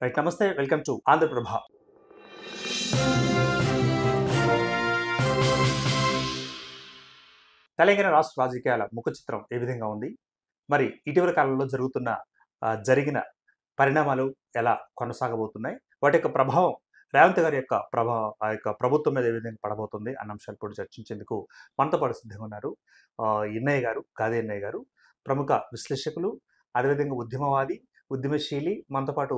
Right. నమస్తే. Welcome to Andhraprabha. Telangana రాష్ట్ర రాజకీయాల ముఖ చిత్రం ఏ విధంగా ఉంది? మరి ఇటీవల కాలంలో జరిగిన పరిణామాలు ఎలా కొనసాగబోతున్నాయి? వాటి యొక్క ప్రభావం రేవంత్ గారి యొక్క ఆ యొక్క ప్రభుత్వం మీద ఏ విధంగా పడబోతుంది అన్న అంశాలు కూడా చర్చించేందుకు మనతో పాటు సిద్ధంగా ఉన్నారు. ఇన్నయ్య గారు, గాదే ఇన్నయ్య గారు, ప్రముఖ విశ్లేషకులు, అదేవిధంగా ఉద్యమవాది, ఉద్యమశీలి, మనతో పాటు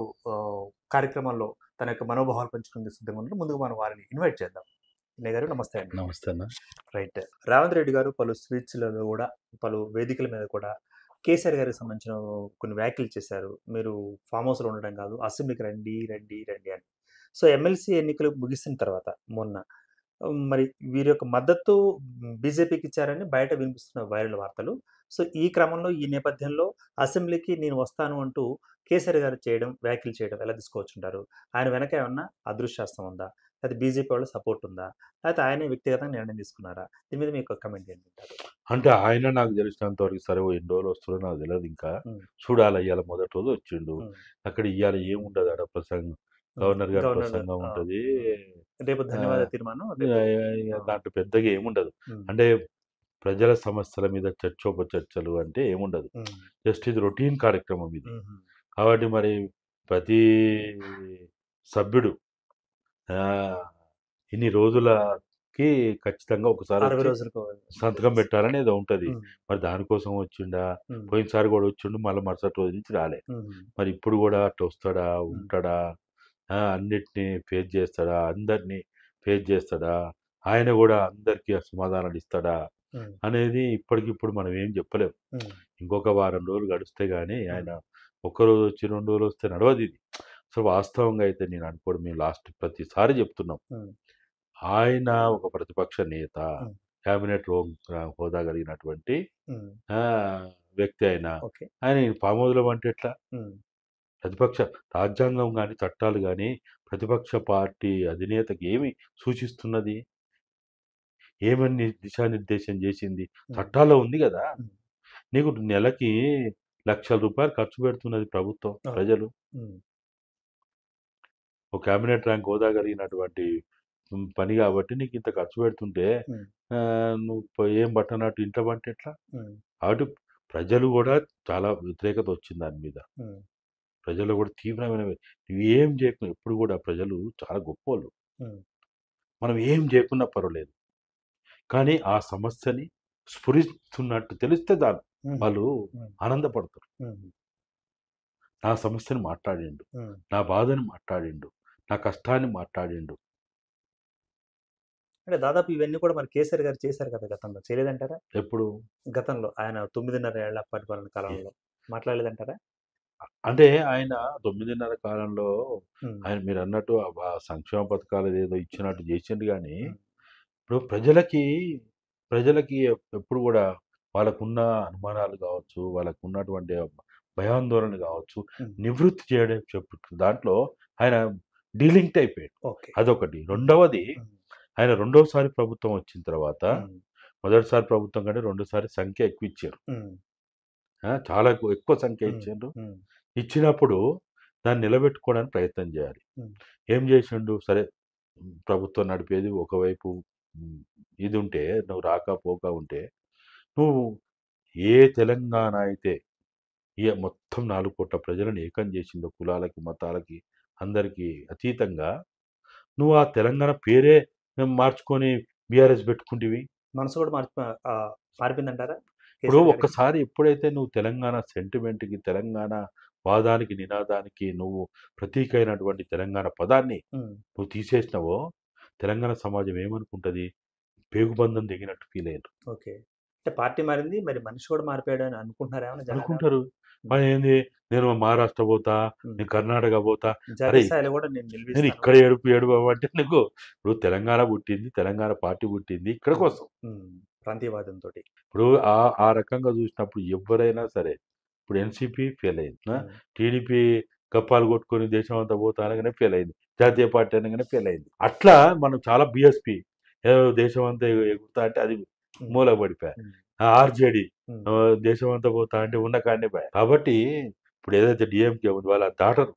కార్యక్రమంలో తన యొక్క మనోభావాలు పంచుకునేందుకు సిద్ధంగా ఉన్నారు. ముందుగా మనం వారిని ఇన్వైట్ చేద్దాం. ఇన్నయ్య గారు నమస్తే అండి. నమస్తే అన్న. రైట్. రేవంత్ రెడ్డి గారు పలు స్పీచ్‌లలో కూడా, పలు వేదికల మీద కూడా కేసీఆర్ గారికి సంబంధించిన కొన్ని వ్యాఖ్యలు చేశారు. మీరు ఫామ్ హౌస్‌లో ఉండడం కాదు, అసెంబ్లీకి రండి, రండి, రండి అని. సో, ఎమ్మెల్సీ ఎన్నికలు ముగిసిన తర్వాత మొన్న మరి వీరి యొక్క మద్దతు బీజేపీకి ఇచ్చారని బయట వినిపిస్తున్న వైరల్ వార్తలు. సో, ఈ క్రమంలో, ఈ నేపథ్యంలో అసెంబ్లీకి నేను వస్తాను అంటూ కేసీఆర్ గారు వ్యాఖ్యలు చేయడం ఎలా తీసుకోవచ్చుంటారు? ఆయన వెనక ఏమన్నా అదృశ్యహస్తం ఉందా? లేకపోతే బీజేపీ వాళ్ళ సపోర్ట్ ఉందా? లేకపోతే ఆయనే వ్యక్తిగతంగా నిర్ణయం తీసుకున్నారా? దీని మీద మీ యొక్క కామెంట్ ఏంటంటారు? అంటే ఆయన నాకు తెలిసినంత వరకు సరే ఎన్ని రోజులు వస్తుందో నాకు తెలియదు ఇంకా. చూడాలి. ఇవాళ మొదటి రోజు వచ్చిండు. అక్కడ ఇవాళ ఏముండదు ఆడ ప్రసంగం. గవర్నర్ గారి ప్రసంగం ఉంటుంది. రేపు ధన్యవాద తీర్మానం దాంట్లో పెద్దగా ఏముండదు. అంటే ప్రజల సమస్యల మీద చర్చోపచర్చలు అంటే ఏముండదు. జస్ట్ ఇది రొటీన్ కార్యక్రమం ఇది. కాబట్టి మరి ప్రతి సభ్యుడు ఇన్ని రోజులకి ఖచ్చితంగా ఒకసారి సంతకం పెట్టాలని ఏదో ఉంటది. మరి దానికోసం వచ్చిండా? పోయినసారి కూడా వచ్చిండు, మళ్ళీ మరుసటి రోజు నుంచి రాలే. మరి ఇప్పుడు కూడా అట్లా వస్తాడా? ఉంటాడా? అన్నిటినీ ఫేస్ చేస్తాడా? అందరినీ ఫేస్ చేస్తాడా? ఆయన కూడా అందరికీ సమాధానాలు ఇస్తాడా అనేది ఇప్పటికిప్పుడు మనం ఏం చెప్పలేము. ఇంకొక వారం రోజులు గడిస్తే కానీ ఆయన ఒక్కరోజు వచ్చి 2 రోజులు వస్తే నడవదు ఇది. సో, వాస్తవంగా అయితే నేను అనుకోవడం, మేము లాస్ట్ ప్రతిసారి చెప్తున్నాం, ఆయన ఒక ప్రతిపక్ష నేత, క్యాబినెట్ హోదా కలిగినటువంటి వ్యక్తి. ఆయన ఫామ్ హౌస్లో అంటే ఎట్లా? ప్రతిపక్ష రాజ్యాంగం కానీ, చట్టాలు కానీ ప్రతిపక్ష పార్టీ అధినేతకి ఏమి సూచిస్తున్నది? ఏమని దిశానిర్దేశం చేసింది? చట్టాల్లో ఉంది కదా. నీకు నెలకి ₹1,00,000 ఖర్చు పెడుతున్నది ప్రభుత్వం, ప్రజలు. ఒక క్యాబినెట్ ర్యాంక్ హోదా కలిగినటువంటి పని కాబట్టి నీకు ఇంత ఖర్చు పెడుతుంటే నువ్వు ఏం పట్టనట్టు ఇంట్లో పట్టే ఎట్లా? కాబట్టి ప్రజలు కూడా చాలా వ్యతిరేకత వచ్చింది దాని మీద. ప్రజలు కూడా తీవ్రమైన, నువ్వు ఏం చేయకుండా, ఎప్పుడు కూడా ప్రజలు చాలా గొప్పవాళ్ళు. మనం ఏం చేయకున్నా పర్వాలేదు, కానీ ఆ సమస్యని స్ఫురిస్తున్నట్టు తెలిస్తే దాని వాళ్ళు ఆనందపడతారు. నా సమస్యను మాట్లాడిండు, నా బాధని మాట్లాడిండు, నా కష్టాన్ని మాట్లాడిండు. అంటే దాదాపు ఇవన్నీ కూడా మరి కేసీఆర్ గారు చేశారు కదా గతంలో, చేయలేదంటారా? ఎప్పుడు? గతంలో ఆయన 9.5 ఏళ్ల పరిపాలన కాలంలో మాట్లాడలేదంటారా? అంటే ఆయన 9.5 కాలంలో ఆయన మీరు అన్నట్టు సంక్షేమ పథకాలు ఏదో ఇచ్చినట్టు చేసిండు. కానీ ఇప్పుడు ప్రజలకి ఎప్పుడు కూడా వాళ్ళకున్న అనుమానాలు కావచ్చు, వాళ్ళకు ఉన్నటువంటి భయాందోళన కావచ్చు, నివృత్తి చేయడం దాంట్లో ఆయన డీలింక్ట్ అయిపోయాడు. అదొకటి. రెండవది, ఆయన రెండోసారి ప్రభుత్వం వచ్చిన తర్వాత మొదటిసారి ప్రభుత్వం కంటే రెండోసారి సంఖ్య ఎక్కువ ఇచ్చారు. చాలా ఎక్కువ సంఖ్య ఇచ్చారు. ఇచ్చినప్పుడు దాన్ని నిలబెట్టుకోవడానికి ప్రయత్నం చేయాలి. ఏం చేసిండు? సరే, ప్రభుత్వం నడిపేది ఒకవైపు ఇది ఉంటే, నువ్వు రాకపోక ఉంటే, నువ్వు ఏ తెలంగాణ అయితే మొత్తం 4 కోట్ల ప్రజలను ఏకం చేసిందో, కులాలకి, మతాలకి, అందరికీ అతీతంగా, నువ్వు ఆ తెలంగాణ పేరే మార్చుకొని బీఆర్ఎస్ పెట్టుకుంటేవి. మనసు కూడా మారిపోయిందంటారా? ఇప్పుడు ఒక్కసారి ఎప్పుడైతే నువ్వు తెలంగాణ సెంటిమెంట్కి, తెలంగాణ వాదానికి, నినాదానికి నువ్వు ప్రతీక అయినటువంటి తెలంగాణ పదాన్ని నువ్వు తీసేసినావో, తెలంగాణ సమాజం ఏమనుకుంటుంది? పేగుబంధం దిగినట్టు ఫీల్ అయ్యారు. ఓకే. అంటే పార్టీ మారింది, మరి మనిషి కూడా మారిపోయాడు అని అనుకుంటున్నారా? అనుకుంటారు. ఏంది, నేను మహారాష్ట్ర పోతా, నేను కర్ణాటక పోతా, నేను ఇక్కడ ఏడుపు అంటే నీకు ఇప్పుడు తెలంగాణ పుట్టింది, తెలంగాణ పార్టీ పుట్టింది ఇక్కడ కోసం, ప్రాంతీయవాదంతో. ఇప్పుడు ఆ రకంగా చూసినప్పుడు ఎవరైనా సరే, ఇప్పుడు ఎన్సీపీ ఫెయిల్ అయింది, టీడీపీ కప్పాలు కొట్టుకొని దేశం అంతా పోతా అనగానే ఫెయిల్ అయింది, జాతీయ పార్టీ అనగానే ఫెయిల్ అయింది. అట్లా మనం చాలా బీఎస్పీ దేశం అంతా ఎగురుతా అంటే అది మూల పడిపోయాయి. ఆర్జేడీ దేశం అంతా పోతా అంటే ఉన్న కాడనే పోయాయి. కాబట్టి ఇప్పుడు ఏదైతే డిఎంకే ఉంది, వాళ్ళ దాటరు.